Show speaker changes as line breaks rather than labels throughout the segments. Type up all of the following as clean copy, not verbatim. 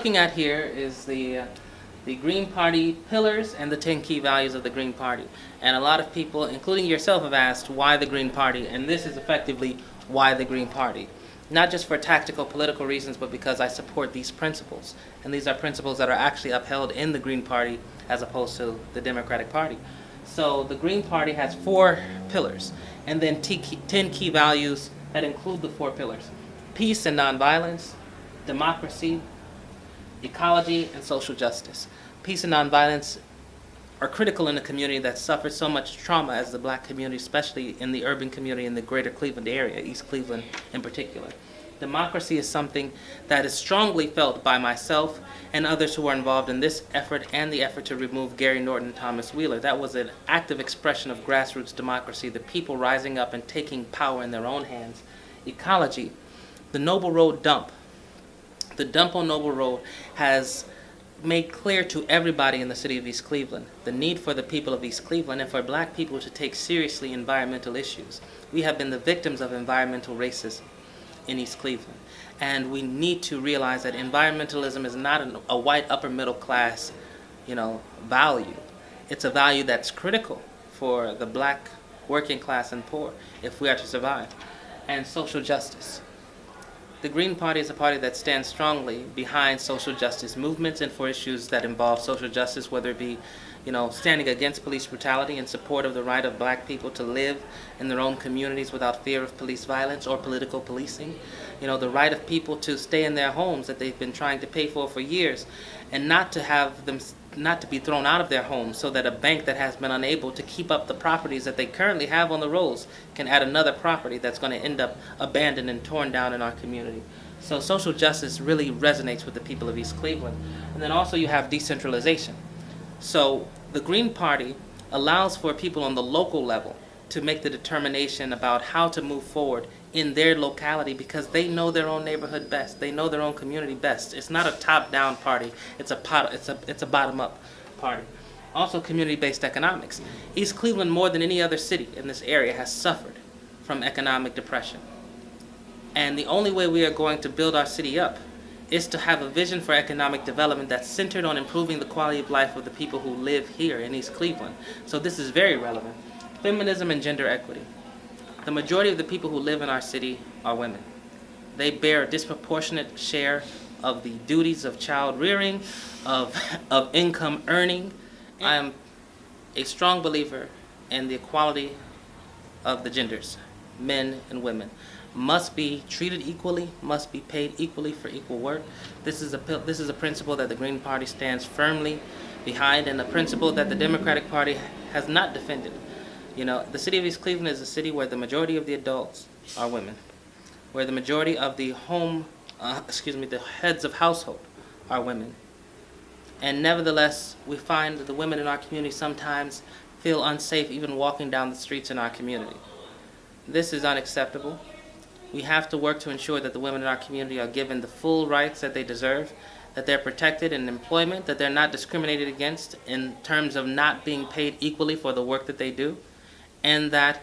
looking at here is the Green Party pillars and the 10 key values of the Green Party. And a lot of people, including yourself, have asked why the Green Party, and this is effectively why the Green Party. Not just for tactical political reasons, but because I support these principles. And these are principles that are actually upheld in the Green Party as opposed to the Democratic Party. So the Green Party has 4 pillars, and then 10 key values that include the 4 pillars: peace and nonviolence, democracy, ecology, and social justice. Peace and nonviolence are critical in a community that suffered so much trauma as the black community, especially in the urban community in the greater Cleveland area, East Cleveland in particular. Democracy is something that is strongly felt by myself and others who are involved in this effort and the effort to remove Gary Norton and Thomas Wheeler. That was an active expression of grassroots democracy, the people rising up and taking power in their own hands. Ecology, the Noble Road dump. The dump on Noble Road has made clear to everybody in the city of East Cleveland the need for the people of East Cleveland and for black people to take seriously environmental issues. We have been the victims of environmental racism in East Cleveland, and we need to realize that environmentalism is not a white upper middle class, value. It's a value that's critical for the black working class and poor if we are to survive. And social justice. The Green Party is a party that stands strongly behind social justice movements and for issues that involve social justice, whether it be, standing against police brutality in support of the right of black people to live in their own communities without fear of police violence or political policing. The right of people to stay in their homes that they've been trying to pay for years, and not to be thrown out of their homes so that a bank that has been unable to keep up the properties that they currently have on the rolls can add another property that's going to end up abandoned and torn down in our community. So social justice really resonates with the people of East Cleveland. And then also you have decentralization. So the Green Party allows for people on the local level to make the determination about how to move forward in their locality because they know their own neighborhood best. They know their own community best. It's not a top-down party. It's a bottom-up party. Also, community-based economics. East Cleveland, more than any other city in this area, has suffered from economic depression. And the only way we are going to build our city up is to have a vision for economic development that's centered on improving the quality of life of the people who live here in East Cleveland. So this is very relevant. Feminism and gender equity. The majority of the people who live in our city are women. They bear a disproportionate share of the duties of child rearing, of income earning. I am a strong believer in the equality of the genders, men and women. Must be treated equally, must be paid equally for equal work. This is a principle that the Green Party stands firmly behind, and a principle that the Democratic Party has not defended. The city of East Cleveland is a city where the majority of the adults are women, where the majority of the the heads of household are women. And nevertheless, we find that the women in our community sometimes feel unsafe even walking down the streets in our community. This is unacceptable. We have to work to ensure that the women in our community are given the full rights that they deserve, that they're protected in employment, that they're not discriminated against in terms of not being paid equally for the work that they do, and that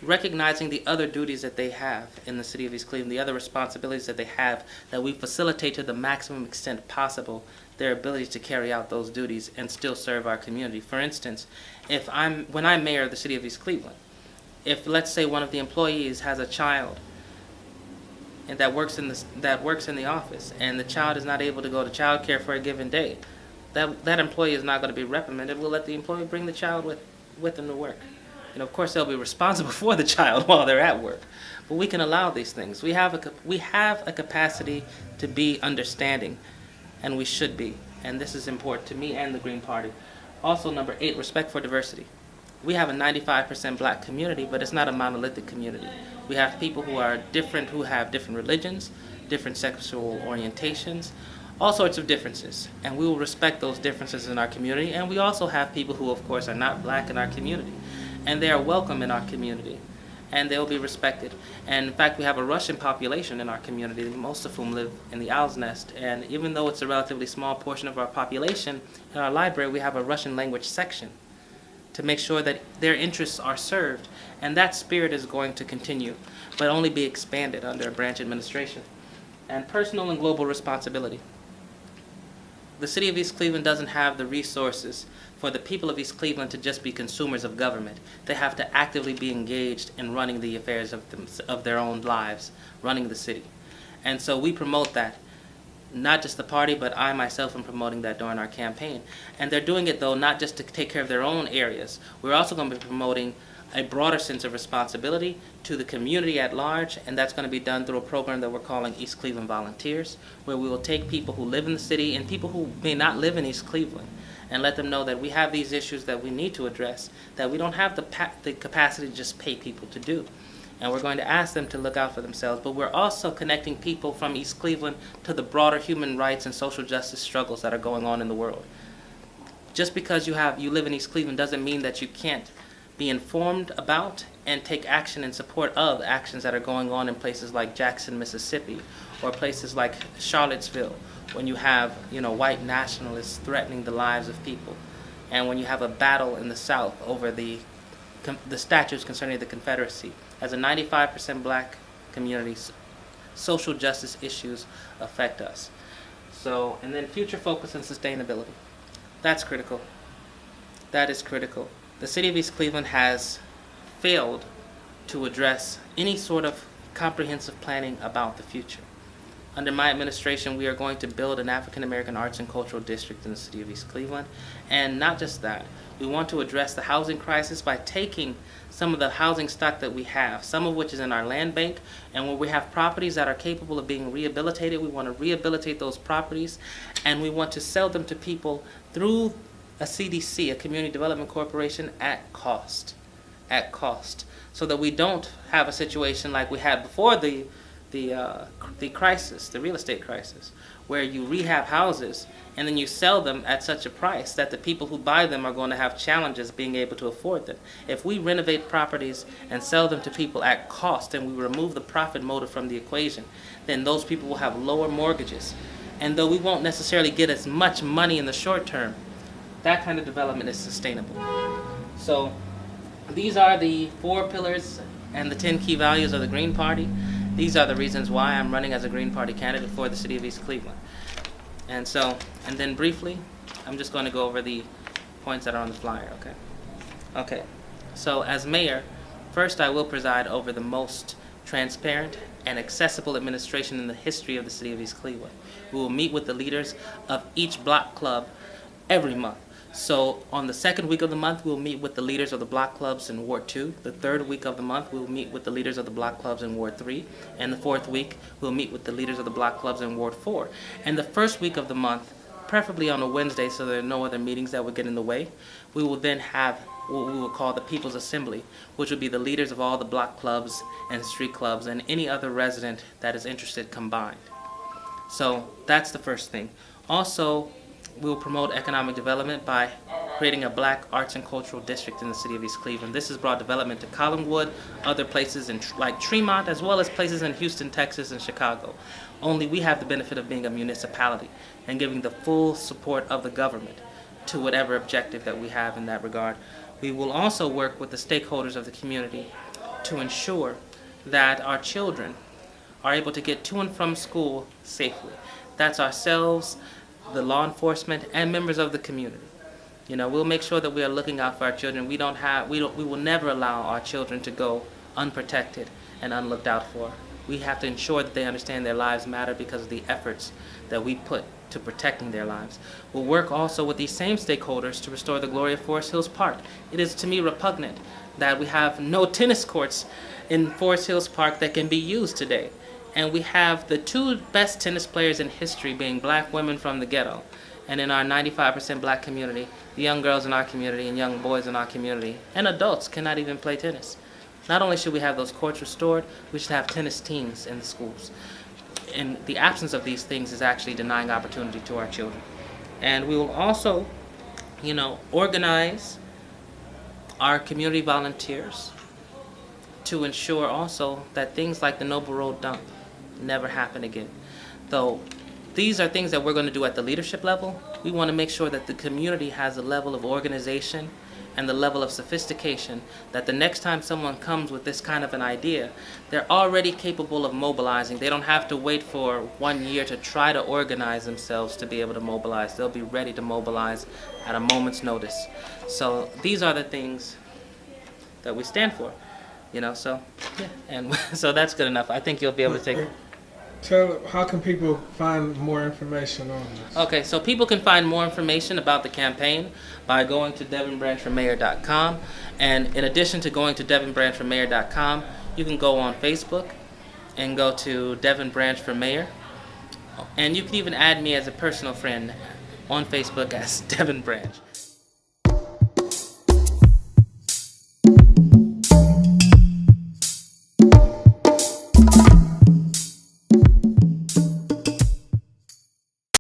recognizing the other duties that they have in the city of East Cleveland, the other responsibilities that they have, that we facilitate to the maximum extent possible their ability to carry out those duties and still serve our community. For instance, when I'm mayor of the city of East Cleveland, if let's say one of the employees has a child and that works in the office, and the child is not able to go to child care for a given day, that employee is not going to be reprimanded. We'll let the employee bring the child with them to work. Of course, they'll be responsible for the child while they're at work. But we can allow these things. We have a capacity to be understanding, and we should be. And this is important to me and the Green Party. Also, number 8, respect for diversity. We have a 95% black community, but it's not a monolithic community. We have people who are different, who have different religions, different sexual orientations, all sorts of differences. And we will respect those differences in our community. And we also have people who, of course, are not black in our community. And they are welcome in our community, and they'll be respected. And in fact, we have a Russian population in our community, most of whom live in the Owl's Nest. And even though it's a relatively small portion of our population, in our library we have a Russian language section to make sure that their interests are served. And that spirit is going to continue, but only be expanded under a branch administration. And personal and global responsibility. the city of East Cleveland doesn't have the resources for the people of East Cleveland to just be consumers of government. They have to actively be engaged in running the affairs of their own lives, running the city. And so we promote that. Not just the party, but I myself am promoting that during our campaign. And they're doing it, though, not just to take care of their own areas. We're also going to be promoting a broader sense of responsibility to the community at large, and that's going to be done through a program that we're calling East Cleveland Volunteers, where we will take people who live in the city and people who may not live in East Cleveland and let them know that we have these issues that we need to address, that we don't have the capacity to just pay people to do. And we're going to ask them to look out for themselves, but we're also connecting people from East Cleveland to the broader human rights and social justice struggles that are going on in the world. Just because you live in East Cleveland doesn't mean that you can't be informed about and take action in support of actions that are going on in places like Jackson, Mississippi, or places like Charlottesville, when you have, white nationalists threatening the lives of people, and when you have a battle in the South over the statutes concerning the Confederacy. As a 95% black community, social justice issues affect us. So, and then future focus and sustainability. That's critical. That is critical. The city of East Cleveland has failed to address any sort of comprehensive planning about the future. Under my administration, we are going to build an African American arts and cultural district in the city of East Cleveland. And not just that, we want to address the housing crisis by taking some of the housing stock that we have, some of which is in our land bank, and where we have properties that are capable of being rehabilitated, we want to rehabilitate those properties, and we want to sell them to people through a CDC, a Community Development Corporation, at cost, so that we don't have a situation like we had before the crisis, the real estate crisis, where you rehab houses and then you sell them at such a price that the people who buy them are going to have challenges being able to afford them. If we renovate properties and sell them to people at cost and we remove the profit motive from the equation, then those people will have lower mortgages. And though we won't necessarily get as much money in the short term, that kind of development is sustainable. So these are the 4 pillars and the 10 key values of the Green Party. These are the reasons why I'm running as a Green Party candidate for the city of East Cleveland. And then briefly, I'm just going to go over the points that are on the flyer, okay? So as mayor, first I will preside over the most transparent and accessible administration in the history of the city of East Cleveland. We will meet with the leaders of each block club every month. So on the second week of the month, we'll meet with the leaders of the block clubs in Ward 2. The third week of the month, we'll meet with the leaders of the block clubs in Ward 3. And the fourth week, we'll meet with the leaders of the block clubs in Ward 4. And the first week of the month, preferably on a Wednesday so there are no other meetings that would get in the way, we will then have what we will call the People's Assembly, which will be the leaders of all the block clubs and street clubs and any other resident that is interested combined. So that's the first thing. Also, we will promote economic development by creating a black arts and cultural district in the city of East Cleveland. This has brought development to Collinwood, other places like Tremont, as well as places in Houston, Texas, and Chicago. Only we have the benefit of being a municipality and giving the full support of the government to whatever objective that we have in that regard. We will also work with the stakeholders of the community to ensure that our children are able to get to and from school safely. That's ourselves, the law enforcement, and members of the community. We'll make sure that we are looking out for our children. We will never allow our children to go unprotected and unlooked out for. We have to ensure that they understand their lives matter because of the efforts that we put to protecting their lives. We'll work also with these same stakeholders to restore the glory of Forest Hills Park. It is to me repugnant that we have no tennis courts in Forest Hills Park that can be used today. And we have the 2 best tennis players in history being black women from the ghetto. And in our 95% black community, the young girls in our community and young boys in our community and adults cannot even play tennis. Not only should we have those courts restored, we should have tennis teams in the schools. And the absence of these things is actually denying opportunity to our children. And we will also, organize our community volunteers to ensure also that things like the Noble Road dump never happen again. Though these are things that we're going to do at the leadership level. We want to make sure that the community has a level of organization and the level of sophistication that the next time someone comes with this kind of an idea, they're already capable of mobilizing. They don't have to wait for 1 year to try to organize themselves to be able to mobilize. They'll be ready to mobilize at a moment's notice. So these are the things that we stand for, so yeah, and so that's good enough. I think you'll be able to take.
How can people find more information on this?
Okay, so people can find more information about the campaign by going to devinbranchformayor.com, and in addition to going to devinbranchformayor.com, you can go on Facebook and go to Devin Branch for Mayor, and you can even add me as a personal friend on Facebook as Devin Branch.